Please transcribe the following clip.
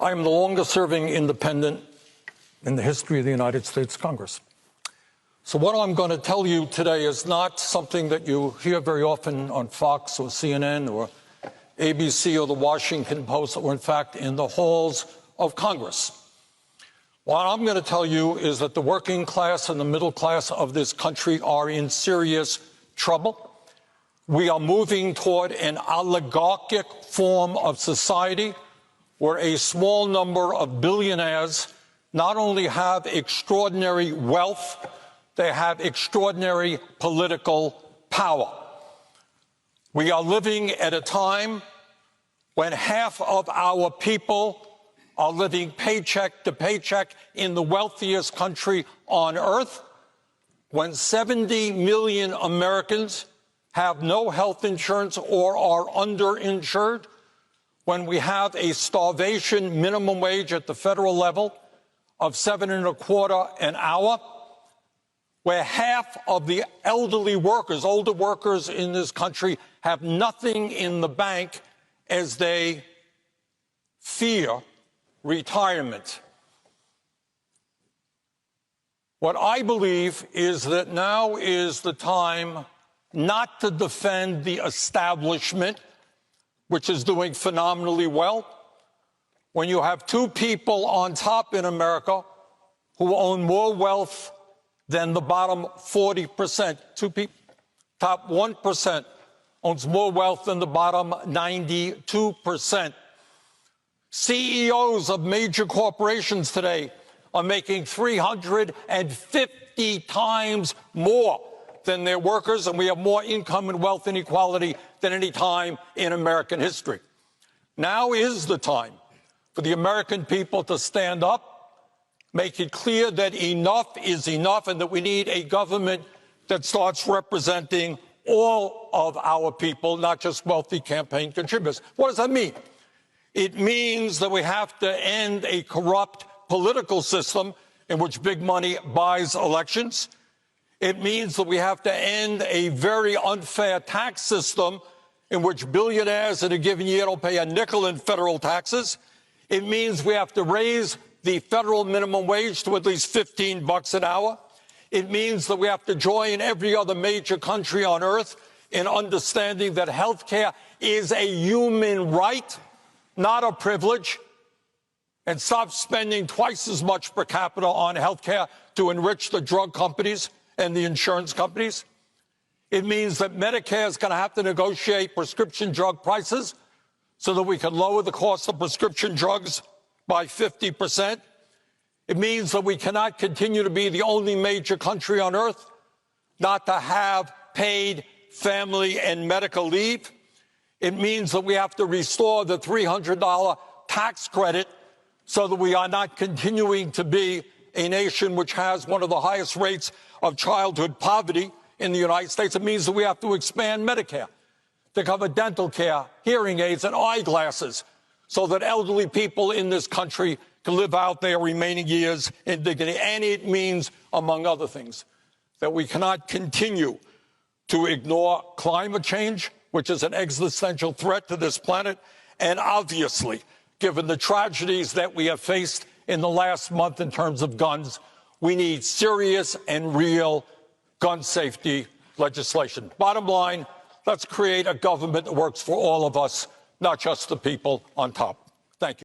I am the longest-serving independent in the history of the United States Congress. So what I'm going to tell you today is not something that you hear very often on Fox or CNN or ABC or the Washington Post, or in fact in the halls of Congress. What I'm going to tell you is that the working class and the middle class of this country are in serious trouble. We are moving toward an oligarchic form of society where a small number of billionaires not only have extraordinary wealth, they have extraordinary political power. We are living at a time when half of our people are living paycheck to paycheck in the wealthiest country on earth, when 70 million Americans have no health insurance or are underinsured, when we have a starvation minimum wage at the federal level of $7.25 an hour, where half of the elderly workers, older workers in this country, have nothing in the bank as they fear retirement. What I believe is that now is the time not to defend the establishment, which is doing phenomenally well. When you have two people on top in America who own more wealth than the bottom 40%, two people, top 1% owns more wealth than the bottom 92%. CEOs of major corporations today are making 350 times more than their workers, and we have more income and wealth inequality than any time in American history. Now is the time for the American people to stand up, make it clear that enough is enough, and that we need a government that starts representing all of our people, not just wealthy campaign contributors. What does that mean? It means that we have to end a corrupt political system in which big money buys elections. It means that we have to end a very unfair tax system in which billionaires in a given year don't pay a nickel in federal taxes. It means we have to raise the federal minimum wage to at least $15 an hour. It means that we have to join every other major country on earth in understanding that health care is a human right, not a privilege, and stop spending twice as much per capita on health care to enrich the drug companies and the insurance companies. It means that Medicare is going to have to negotiate prescription drug prices so that we can lower the cost of prescription drugs by 50%. It means that we cannot continue to be the only major country on earth not to have paid family and medical leave. It means that we have to restore the $300 tax credit so that we are not continuing to be a nation which has one of the highest rates of childhood poverty in the United States. It means that we have to expand Medicare to cover dental care, hearing aids, and eyeglasses so that elderly people in this country can live out their remaining years in dignity. And it means, among other things, that we cannot continue to ignore climate change, which is an existential threat to this planet. And obviously, given the tragedies that we have faced in the last month in terms of guns, we need serious and real gun safety legislation. Bottom line, let's create a government that works for all of us, not just the people on top. Thank you.